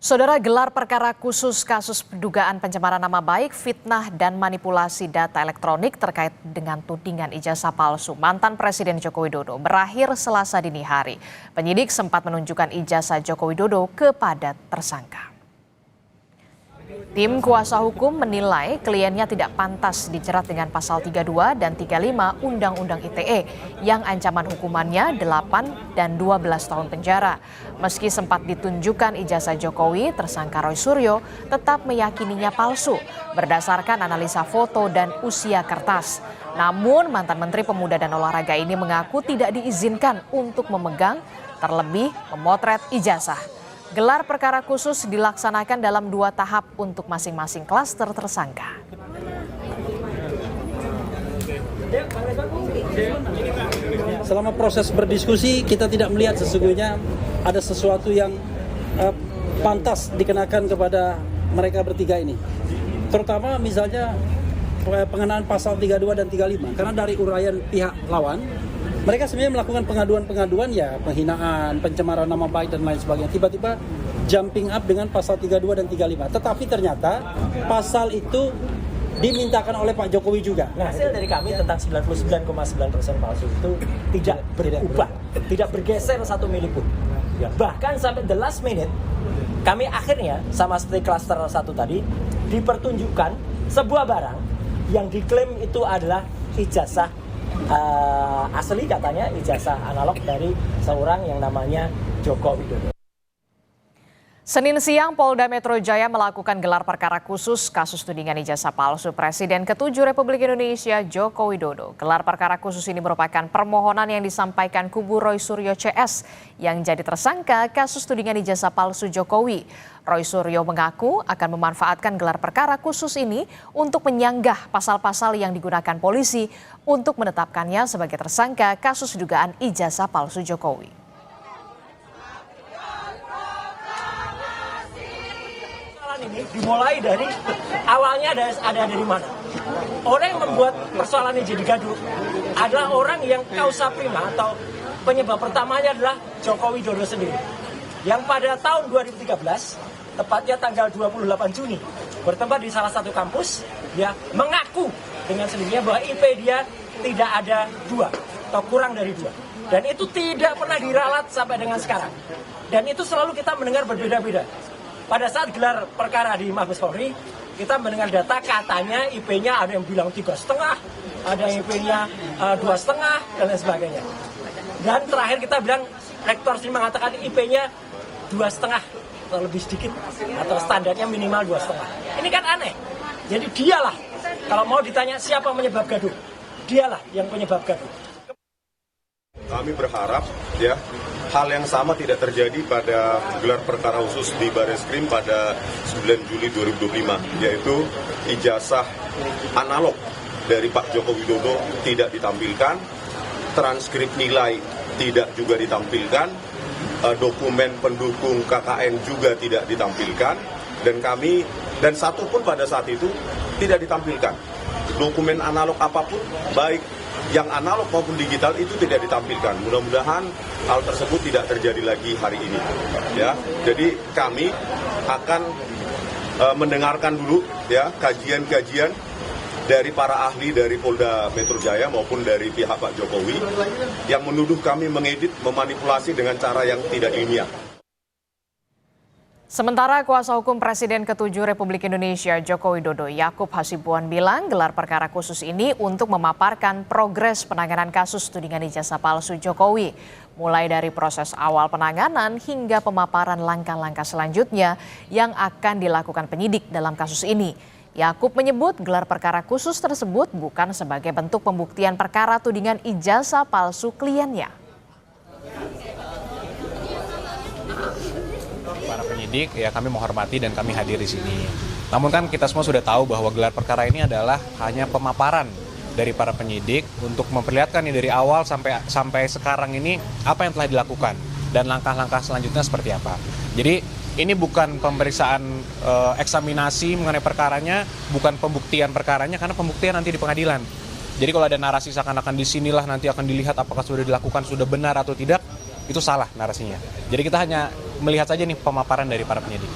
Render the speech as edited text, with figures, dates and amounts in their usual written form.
Saudara, gelar perkara khusus kasus dugaan pencemaran nama baik, fitnah, dan manipulasi data elektronik terkait dengan tudingan ijazah palsu mantan Presiden Joko Widodo berakhir Selasa dini hari. Penyidik sempat menunjukkan ijazah Joko Widodo kepada tersangka. Tim kuasa hukum menilai kliennya tidak pantas dijerat dengan pasal 32 dan 35 Undang-Undang ITE yang ancaman hukumannya 8 dan 12 tahun penjara. Meski sempat ditunjukkan ijazah Jokowi, tersangka Roy Suryo tetap meyakininya palsu berdasarkan analisa foto dan usia kertas. Namun mantan Menteri Pemuda dan Olahraga ini mengaku tidak diizinkan untuk memegang, terlebih memotret ijazah. Gelar perkara khusus dilaksanakan dalam 2 tahap untuk masing-masing klaster tersangka. Selama proses berdiskusi, kita tidak melihat sesungguhnya ada sesuatu yang pantas dikenakan kepada mereka bertiga ini. Terutama misalnya pengenaan pasal 32 dan 35. Karena dari uraian pihak lawan, mereka sebenarnya melakukan pengaduan-pengaduan ya penghinaan, pencemaran nama baik dan lain sebagainya. Tiba-tiba jumping up dengan pasal 32 dan 35. Tetapi ternyata pasal itu dimintakan oleh Pak Jokowi juga. Nah, hasil dari kami tentang 99,9% palsu itu tidak berubah, tidak bergeser satu mili pun. Ya. Bahkan sampai the last minute, kami akhirnya sama seperti klaster 1 tadi, dipertunjukkan sebuah barang yang diklaim itu adalah ijazah asli, katanya ijazah analog dari seorang yang namanya Joko Widodo. Senin siang, Polda Metro Jaya melakukan gelar perkara khusus kasus tudingan ijazah palsu Presiden ke-7 Republik Indonesia Joko Widodo. Gelar perkara khusus ini merupakan permohonan yang disampaikan kubu Roy Suryo CS yang jadi tersangka kasus tudingan ijazah palsu Jokowi. Roy Suryo mengaku akan memanfaatkan gelar perkara khusus ini untuk menyanggah pasal-pasal yang digunakan polisi untuk menetapkannya sebagai tersangka kasus dugaan ijazah palsu Jokowi. Ini dimulai dari awalnya ada dari mana? Orang yang membuat persoalan ini jadi gaduh adalah orang yang causa prima atau penyebab pertamanya adalah Joko Widodo sendiri. Yang pada tahun 2013, tepatnya tanggal 28 Juni, bertempat di salah satu kampus, dia mengaku dengan sendirinya bahwa IP dia tidak ada 2 atau kurang dari 2. Dan itu tidak pernah diralat sampai dengan sekarang. Dan itu selalu kita mendengar berbeda-beda. Pada saat gelar perkara di Mabes Polri, kita mendengar data katanya IP-nya ada yang bilang 3,5, ada yang IP-nya 2,5 dan lain sebagainya. Dan terakhir kita bilang rektor sendiri mengatakan IP-nya 2,5 atau lebih sedikit atau standarnya minimal 2,5. Ini kan aneh. Jadi dialah kalau mau ditanya siapa menyebab gaduh, dialah yang penyebab gaduh. Kami berharap ya hal yang sama tidak terjadi pada gelar perkara khusus di Bareskrim pada 9 Juli 2025, yaitu ijazah analog dari Pak Joko Widodo tidak ditampilkan, transkrip nilai tidak juga ditampilkan, dokumen pendukung KKN juga tidak ditampilkan, dan satu pun pada saat itu tidak ditampilkan. Dokumen analog apapun, baik yang analog maupun digital itu tidak ditampilkan. Mudah-mudahan hal tersebut tidak terjadi lagi hari ini. Ya, jadi kami akan mendengarkan dulu ya kajian-kajian dari para ahli dari Polda Metro Jaya maupun dari pihak Pak Jokowi yang menuduh kami mengedit, memanipulasi dengan cara yang tidak ilmiah. Sementara kuasa hukum Presiden ke-7 Republik Indonesia Joko Widodo Yakub Hasibuan bilang gelar perkara khusus ini untuk memaparkan progres penanganan kasus tudingan ijazah palsu Jokowi. Mulai dari proses awal penanganan hingga pemaparan langkah-langkah selanjutnya yang akan dilakukan penyidik dalam kasus ini. Yakub menyebut gelar perkara khusus tersebut bukan sebagai bentuk pembuktian perkara tudingan ijazah palsu kliennya. Para penyidik ya kami menghormati dan kami hadir di sini. Namun kan kita semua sudah tahu bahwa gelar perkara ini adalah hanya pemaparan dari para penyidik untuk memperlihatkan nih dari awal sampai sekarang ini apa yang telah dilakukan dan langkah-langkah selanjutnya seperti apa. Jadi ini bukan pemeriksaan eksaminasi mengenai perkaranya, bukan pembuktian perkaranya karena pembuktian nanti di pengadilan. Jadi kalau ada narasi seakan-akan di sinilah nanti akan dilihat apakah sudah dilakukan sudah benar atau tidak, itu salah narasinya. Jadi kita hanya melihat saja nih pemaparan dari para penyidik.